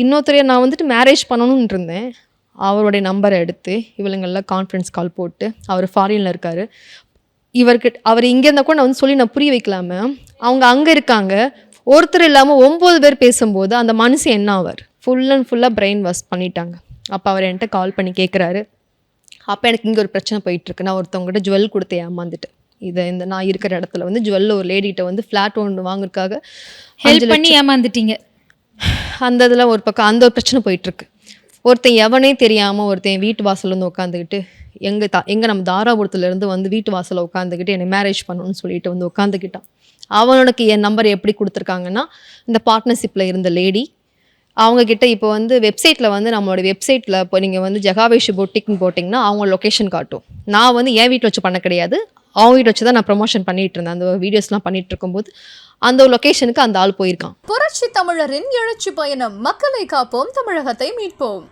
இன்னொருத்தரைய நான் வந்துட்டு மேரேஜ் பண்ணணும்னு இருந்தேன். அவருடைய நம்பரை எடுத்து இவளுங்கெல்லாம் கான்ஃபரன்ஸ் கால் போட்டு, அவர் ஃபாரினில் இருக்கார். அவர் இங்கே இருந்தால் கூட நான் வந்து சொல்லி நான் புரிய வைக்கலாம, அவங்க அங்கே இருக்காங்க. ஒருத்தர் இல்லாமல் 9 பேர் பேசும்போது அந்த மனுஷன் என்ன ஆவார்? ஃபுல் அண்ட் ஃபுல்லாக பிரெயின் வாஷ் பண்ணிட்டாங்க. அப்போ அவர் என்கிட்ட கால் பண்ணி கேட்குறாரு, அப்போ எனக்கு இங்கே ஒரு பிரச்சனை போயிட்டுருக்கு. நான் ஒருத்தவங்ககிட்ட ஜுவல் கொடுத்து ஏமாந்துட்டேன். இந்த நான் இருக்கிற இடத்துல வந்து ஜுவல்ல ஒரு லேடிகிட்ட வந்து ஃப்ளாட் ஒன்று வாங்குறதுக்காக ஹெல்ப் பண்ணி ஏமாந்துட்டீங்க. அந்த இதில் ஒரு பக்கம் அந்த ஒரு பிரச்சனை போயிட்டுருக்கு. ஒருத்தன் எவனே தெரியாமல் ஒருத்தன் வீட்டு வாசல் வந்து உட்காந்துக்கிட்டு எங்கே நம்ம தாராபுரத்துலேருந்து வந்து வீட்டு வாசலில் உட்காந்துக்கிட்டு என்னை மேரேஜ் பண்ணணும்னு சொல்லிட்டு வந்து உட்காந்துக்கிட்டான். அவனுக்கு என் நம்பர் எப்படி கொடுத்துருக்காங்கன்னா, இந்த பார்ட்னர்ஷிப்பில் இருந்த லேடி அவங்கக்கிட்ட இப்போ வந்து வெப்சைட்டில் வந்து நம்மளோட வெப்சைட்டில் இப்போ நீங்கள் வந்து ஜெகாவேஷ் பொட்டிக்னு போட்டிங்கன்னா அவங்க லொக்கேஷன் காட்டும். நான் வந்து என் வீட்டில் வச்சு பண்ண கிடையாது, அவங்க வீட்டை வச்சு தான் நான் ப்ரமோஷன் பண்ணிகிட்டு இருந்தேன். அந்த வீடியோஸ்லாம் பண்ணிகிட்டு இருக்கும்போது அந்த ஒரு லொக்கேஷனுக்கு அந்த ஆள் போயிருக்கான். புரட்சி தமிழரின் எழுச்சி பயணம். மக்களை காப்போம், தமிழகத்தை மீட்போம்.